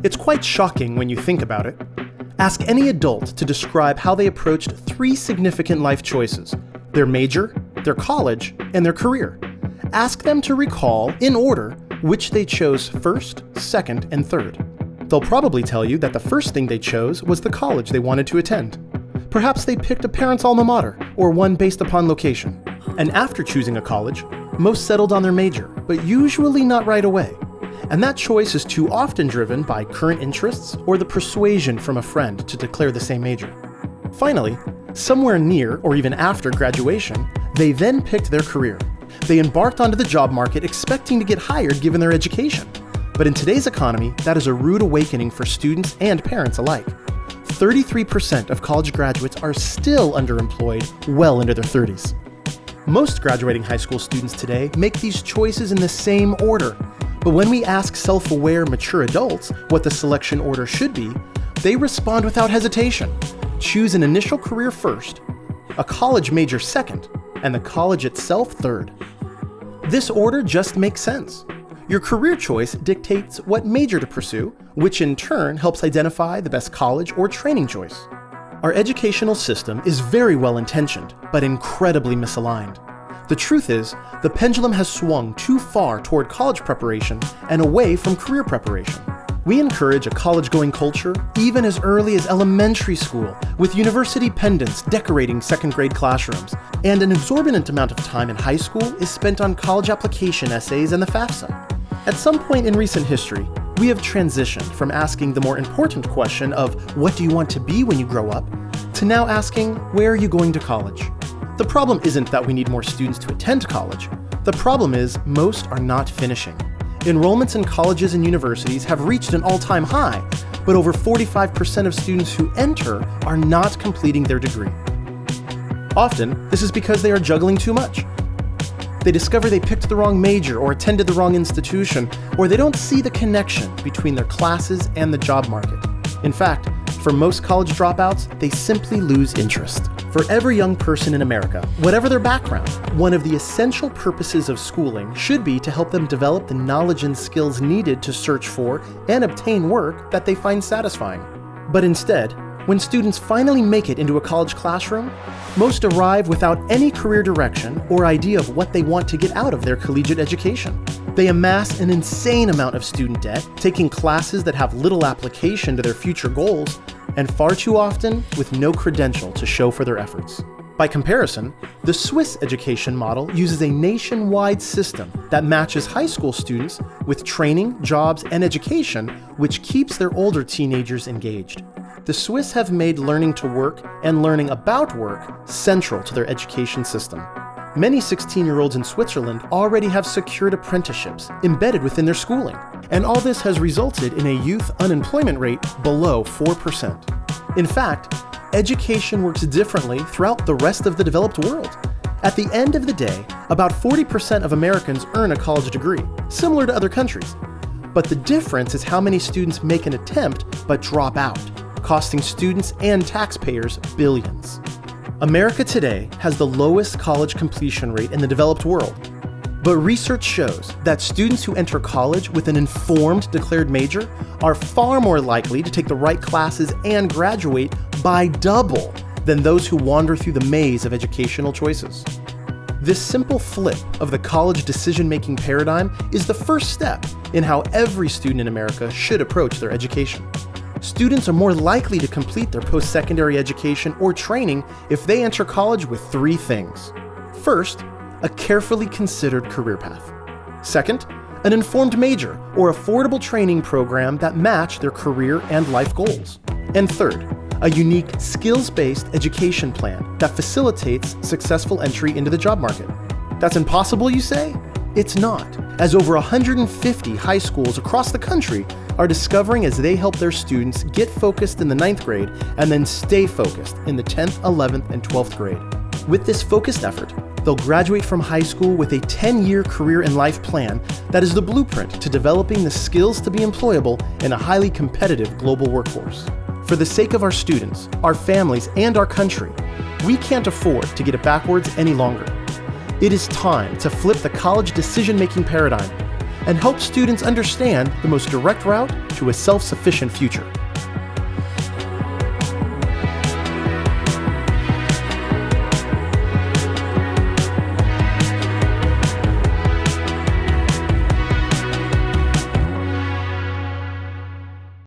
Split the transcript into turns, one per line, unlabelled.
It's quite shocking when you think about it. Ask any adult to describe how they approached three significant life choices: their major, their college, and their career. Ask them to recall, in order, which they chose first, second, and third. They'll probably tell you that the first thing they chose was the college they wanted to attend. Perhaps they picked a parent's alma mater, or one based upon location. And after choosing a college, most settled on their major, but usually not right away. And that choice is too often driven by current interests or the persuasion from a friend to declare the same major. Finally, somewhere near or even after graduation, they then picked their career. They embarked onto the job market expecting to get hired given their education. But in today's economy, that is a rude awakening for students and parents alike. 33% of college graduates are still underemployed well into their 30s. Most graduating high school students today make these choices in the same order. But when we ask self-aware, mature adults what the selection order should be, they respond without hesitation. Choose an initial career first, a college major second, and the college itself third. This order just makes sense. Your career choice dictates what major to pursue, which in turn helps identify the best college or training choice. Our educational system is very well intentioned, but incredibly misaligned. The truth is, the pendulum has swung too far toward college preparation and away from career preparation. We encourage a college-going culture even as early as elementary school, with university pendants decorating second-grade classrooms, and an exorbitant amount of time in high school is spent on college application essays and the FAFSA. At some point in recent history, we have transitioned from asking the more important question of what do you want to be when you grow up, to now asking where are you going to college? The problem isn't that we need more students to attend college. The problem is most are not finishing. Enrollments in colleges and universities have reached an all-time high, but over 45% of students who enter are not completing their degree. Often, this is because they are juggling too much. They discover they picked the wrong major or attended the wrong institution, or they don't see the connection between their classes and the job market. In fact, for most college dropouts, they simply lose interest. For every young person in America, whatever their background, one of the essential purposes of schooling should be to help them develop the knowledge and skills needed to search for and obtain work that they find satisfying. But instead, when students finally make it into a college classroom, most arrive without any career direction or idea of what they want to get out of their collegiate education. They amass an insane amount of student debt, taking classes that have little application to their future goals, and far too often with no credential to show for their efforts. By comparison, the Swiss education model uses a nationwide system that matches high school students with training, jobs, and education, which keeps their older teenagers engaged. The Swiss have made learning to work and learning about work central to their education system. Many 16-year-olds in Switzerland already have secured apprenticeships embedded within their schooling, and all this has resulted in a youth unemployment rate below 4%. In fact, education works differently throughout the rest of the developed world. At the end of the day, about 40% of Americans earn a college degree, similar to other countries. But the difference is how many students make an attempt but drop out, costing students and taxpayers billions. America today has the lowest college completion rate in the developed world. But research shows that students who enter college with an informed declared major are far more likely to take the right classes and graduate by double than those who wander through the maze of educational choices. This simple flip of the college decision-making paradigm is the first step in how every student in America should approach their education. Students are more likely to complete their post-secondary education or training if they enter college with three things. First, a carefully considered career path. Second, an informed major or affordable training program that match their career and life goals. And third, a unique skills-based education plan that facilitates successful entry into the job market. That's impossible, you say? It's not, as over 150 high schools across the country are discovering as they help their students get focused in the 9th grade and then stay focused in the 10th, 11th, and 12th grade. With this focused effort, they'll graduate from high school with a 10-year career and life plan that is the blueprint to developing the skills to be employable in a highly competitive global workforce. For the sake of our students, our families, and our country, we can't afford to get it backwards any longer. It is time to flip the college decision-making paradigm. and help students understand the most direct route to a self-sufficient future.